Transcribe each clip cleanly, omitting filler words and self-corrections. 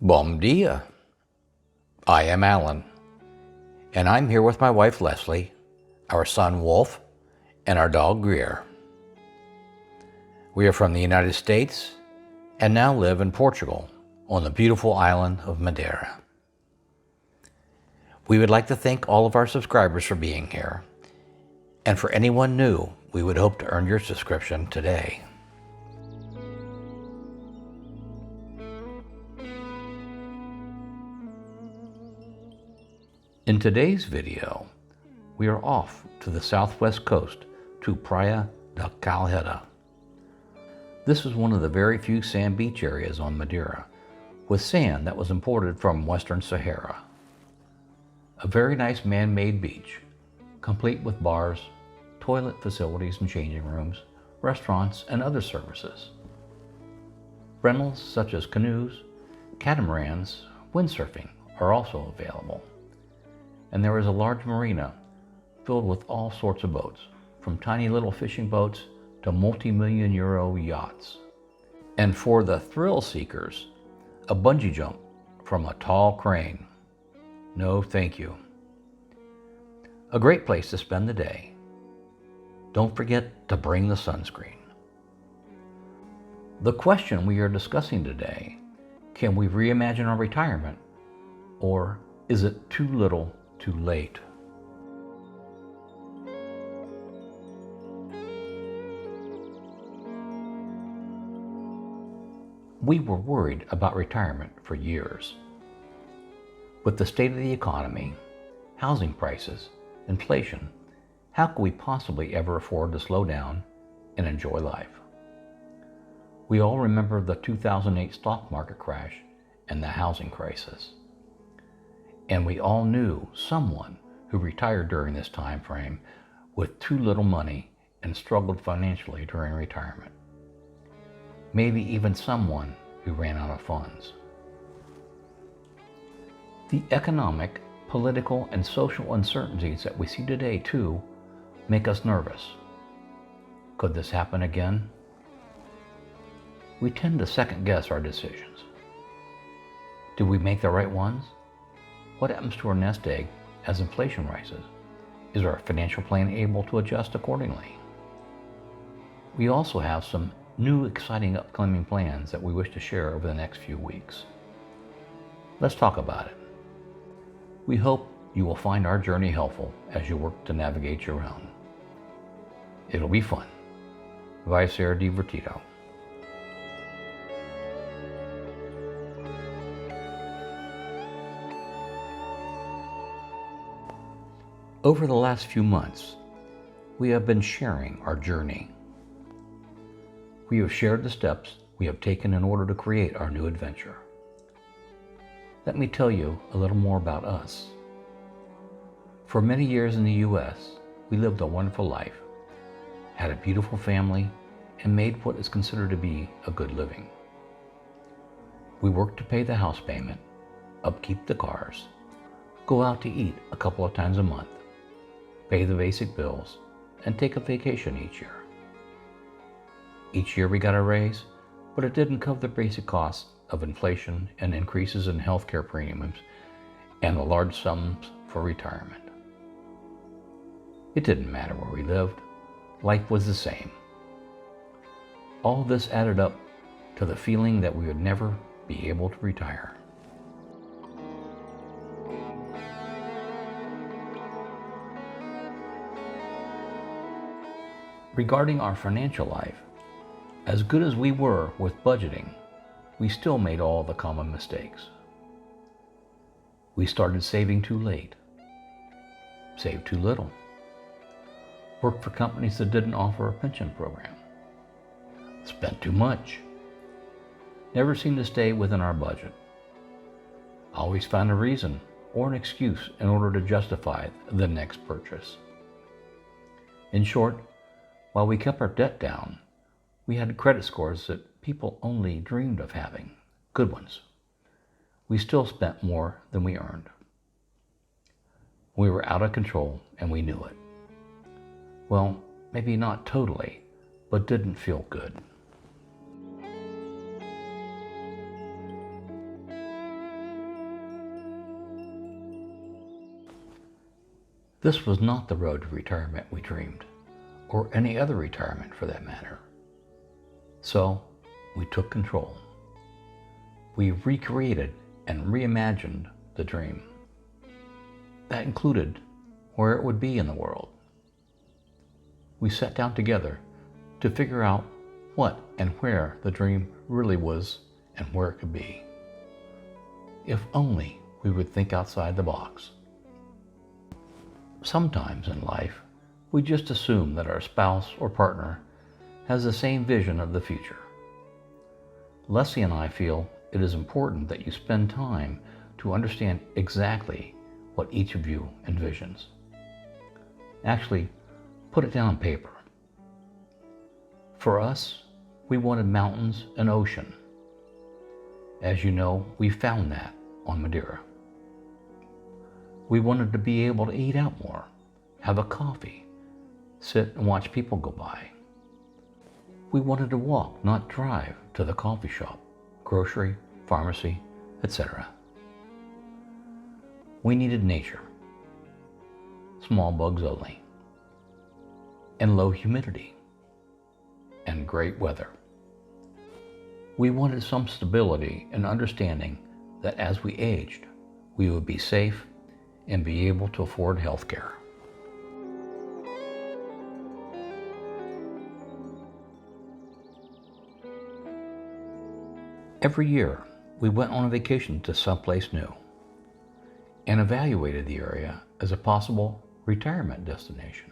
Bom dia. I am Alan, and I'm here with my wife Leslie, our son Wolf, and our dog Greer. We are from the United States and now live in Portugal on the beautiful island of Madeira. We would like to thank all of our subscribers for being here, and for anyone new, we would hope to earn your subscription today. In today's video, we are off to the southwest coast to Praia da Calheta. This is one of the very few sand beach areas on Madeira, with sand that was imported from Western Sahara. A very nice man-made beach, complete with bars, toilet facilities and changing rooms, restaurants, and other services. Rentals such as canoes, catamarans, windsurfing are also available. And there is a large marina filled with all sorts of boats, from tiny little fishing boats to multi-million euro yachts. And for the thrill seekers, a bungee jump from a tall crane. No, thank you. A great place to spend the day. Don't forget to bring the sunscreen. The question we are discussing today, can we reimagine our retirement, or is it too little too late? We were worried about retirement for years. With the state of the economy, housing prices, inflation, how could we possibly ever afford to slow down and enjoy life? We all remember the 2008 stock market crash and the housing crisis. And we all knew someone who retired during this time frame with too little money and struggled financially during retirement. Maybe even someone who ran out of funds. The economic, political, and social uncertainties that we see today, too, make us nervous. Could this happen again? We tend to second-guess our decisions. Did we make the right ones? What happens to our nest egg as inflation rises? Is our financial plan able to adjust accordingly? We also have some new exciting upcoming plans that we wish to share over the next few weeks. Let's talk about it. We hope you will find our journey helpful as you work to navigate your own. It'll be fun. Vai ser divertido. Over the last few months, we have been sharing our journey. We have shared the steps we have taken in order to create our new adventure. Let me tell you a little more about us. For many years in the U.S., we lived a wonderful life, had a beautiful family, and made what is considered to be a good living. We worked to pay the house payment, upkeep the cars, go out to eat a couple of times a month, pay the basic bills, and take a vacation each year. Each year we got a raise, but it didn't cover the basic costs of inflation and increases in healthcare premiums and the large sums for retirement. It didn't matter where we lived. Life was the same. All this added up to the feeling that we would never be able to retire. Regarding our financial life, as good as we were with budgeting, we still made all the common mistakes. We started saving too late, saved too little, worked for companies that didn't offer a pension program, spent too much, never seemed to stay within our budget, always found a reason or an excuse in order to justify the next purchase. In short, while we kept our debt down, we had credit scores that people only dreamed of having, good ones. We still spent more than we earned. We were out of control and we knew it. Well, maybe not totally, but didn't feel good. This was not the road to retirement we dreamed, or any other retirement for that matter. So we took control. We recreated and reimagined the dream. That included where it would be in the world. We sat down together to figure out what and where the dream really was and where it could be. If only we would think outside the box. Sometimes in life, we just assume that our spouse or partner has the same vision of the future. Leslie and I feel it is important that you spend time to understand exactly what each of you envisions. Actually, put it down on paper. For us, we wanted mountains and ocean. As you know, we found that on Madeira. We wanted to be able to eat out more, have a coffee, sit and watch people go by. We wanted to walk, not drive, to the coffee shop, grocery, pharmacy, etc. We needed nature, small bugs only, and low humidity, and great weather. We wanted some stability and understanding that as we aged, we would be safe and be able to afford health care. Every year, we went on a vacation to someplace new and evaluated the area as a possible retirement destination.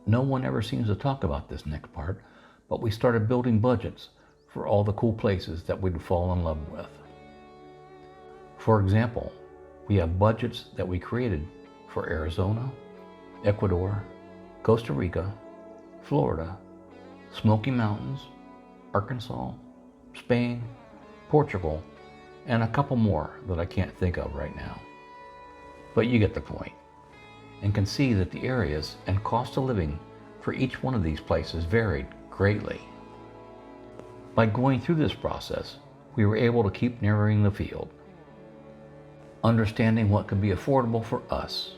No one ever seems to talk about this next part, but we started building budgets for all the cool places that we'd fall in love with. For example, we have budgets that we created for Arizona, Ecuador, Costa Rica, Florida, Smoky Mountains, Arkansas, Spain, Portugal, and a couple more that I can't think of right now. But you get the point, and can see that the areas and cost of living for each one of these places varied greatly. By going through this process, we were able to keep narrowing the field, understanding what could be affordable for us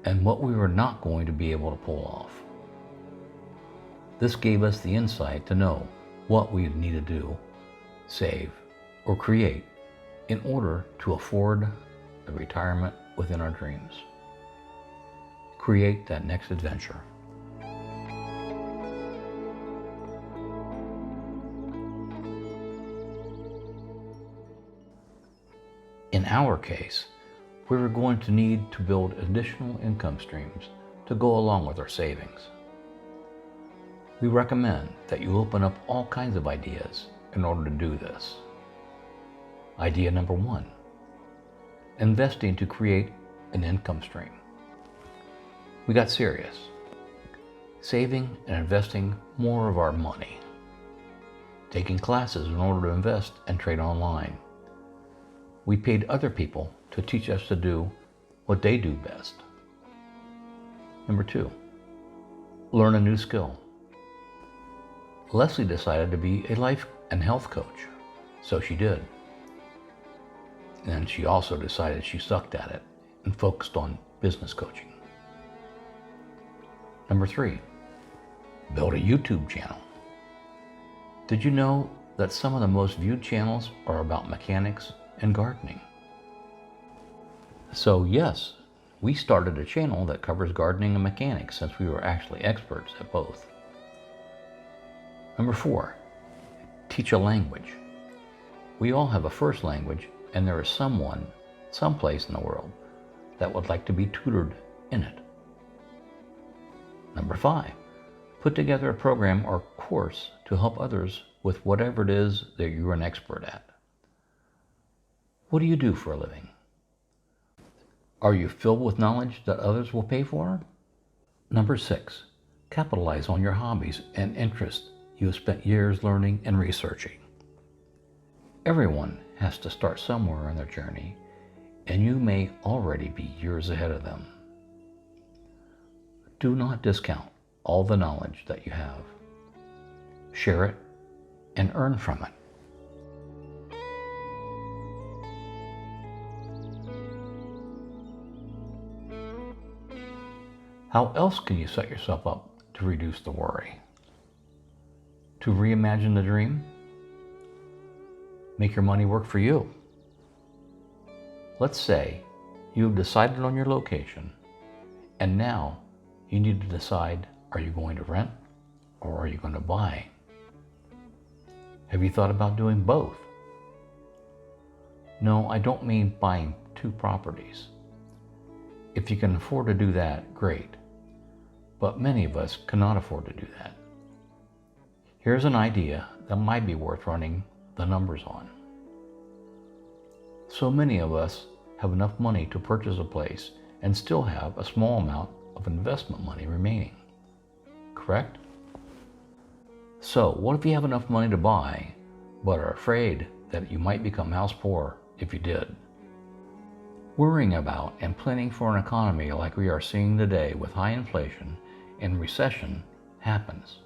and what we were not going to be able to pull off. This gave us the insight to know what we need to do, save, or create in order to afford the retirement within our dreams. Create that next adventure. In our case, we were going to need to build additional income streams to go along with our savings. We recommend that you open up all kinds of ideas in order to do this. Idea number 1, investing to create an income stream. We got serious, saving and investing more of our money, taking classes in order to invest and trade online. We paid other people to teach us to do what they do best. Number 2, learn a new skill. Leslie decided to be a life and health coach, so she did. And she also decided she sucked at it and focused on business coaching. Number 3, build a YouTube channel. Did you know that some of the most viewed channels are about mechanics and gardening? So yes, we started a channel that covers gardening and mechanics since we were actually experts at both. Number 4, teach a language. We all have a first language, and there is someone, someplace in the world, that would like to be tutored in it. Number 5, put together a program or course to help others with whatever it is that you're an expert at. What do you do for a living? Are you filled with knowledge that others will pay for? Number 6, capitalize on your hobbies and interests you have spent years learning and researching. Everyone has to start somewhere in their journey, and you may already be years ahead of them. Do not discount all the knowledge that you have. Share it and earn from it. How else can you set yourself up to reduce the worry? To reimagine the dream? Make your money work for you. Let's say you have decided on your location, and now you need to decide, are you going to rent or are you going to buy? Have you thought about doing both? No, I don't mean buying two properties. If you can afford to do that, great. But many of us cannot afford to do that. Here's an idea that might be worth running the numbers on. So many of us have enough money to purchase a place and still have a small amount of investment money remaining. Correct? So what if you have enough money to buy, but are afraid that you might become house poor if you did? Worrying about and planning for an economy like we are seeing today with high inflation and recession happens.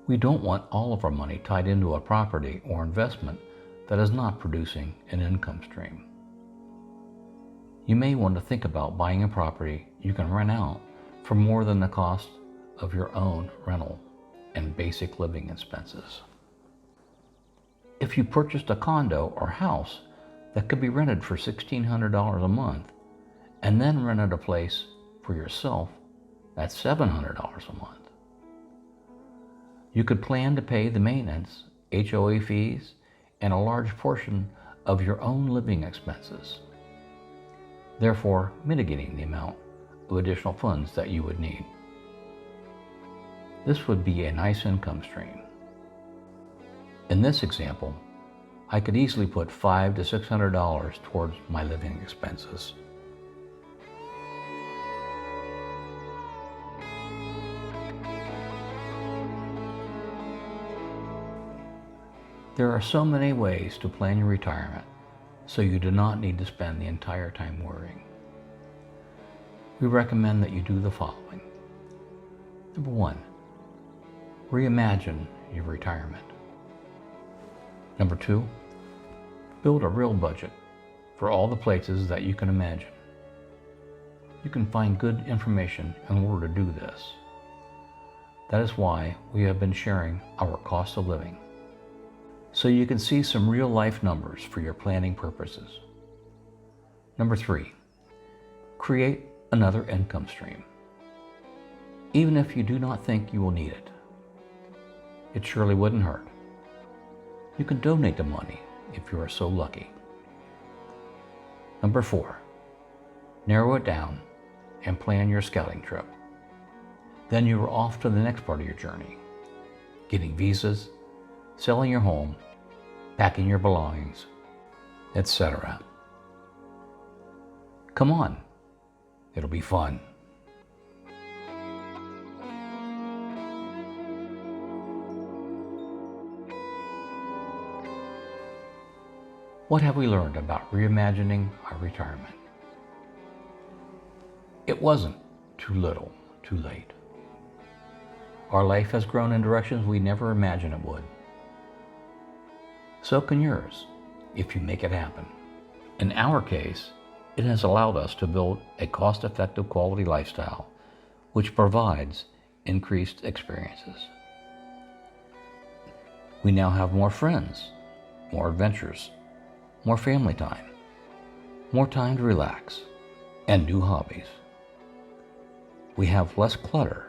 We don't want all of our money tied into a property or investment that is not producing an income stream. You may want to think about buying a property you can rent out for more than the cost of your own rental and basic living expenses. If you purchased a condo or house that could be rented for $1,600 a month and then rented a place for yourself at $700 a month, you could plan to pay the maintenance, HOA fees, and a large portion of your own living expenses, therefore mitigating the amount of additional funds that you would need. This would be a nice income stream. In this example, I could easily put $500 to $600 towards my living expenses. There are so many ways to plan your retirement, so you do not need to spend the entire time worrying. We recommend that you do the following. Number 1, reimagine your retirement. Number 2, build a real budget for all the places that you can imagine. You can find good information on where to do this. That is why we have been sharing our cost of living, so you can see some real life numbers for your planning purposes. Number 3, create another income stream. Even if you do not think you will need it, it surely wouldn't hurt. You can donate the money if you are so lucky. Number 4, narrow it down and plan your scouting trip. Then you are off to the next part of your journey, getting visas, selling your home, packing your belongings, etc. Come on, it'll be fun. What have we learned about reimagining our retirement? It wasn't too little, too late. Our life has grown in directions we never imagined it would. So can yours, if you make it happen. In our case, it has allowed us to build a cost-effective quality lifestyle which provides increased experiences. We now have more friends, more adventures, more family time, more time to relax, and new hobbies. We have less clutter.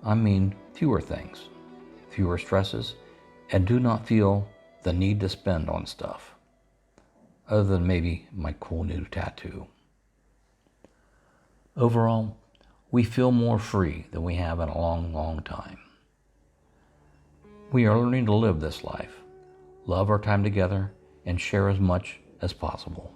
I mean, fewer things, fewer stresses, and do not feel the need to spend on stuff, other than maybe my cool new tattoo. Overall, we feel more free than we have in a long, long time. We are learning to live this life, love our time together, and share as much as possible.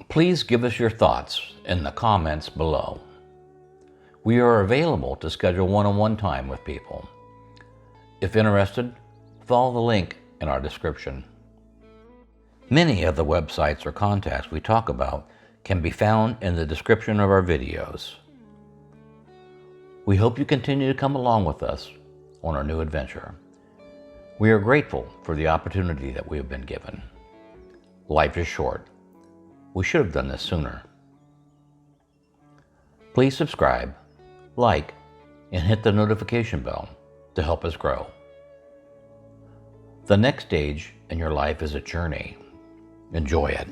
Please give us your thoughts in the comments below. We are available to schedule one-on-one time with people. If interested, follow the link in our description. Many of the websites or contacts we talk about can be found in the description of our videos. We hope you continue to come along with us on our new adventure. We are grateful for the opportunity that we have been given. Life is short. We should have done this sooner. Please subscribe, like, and hit the notification bell to help us grow. The next stage in your life is a journey. Enjoy it.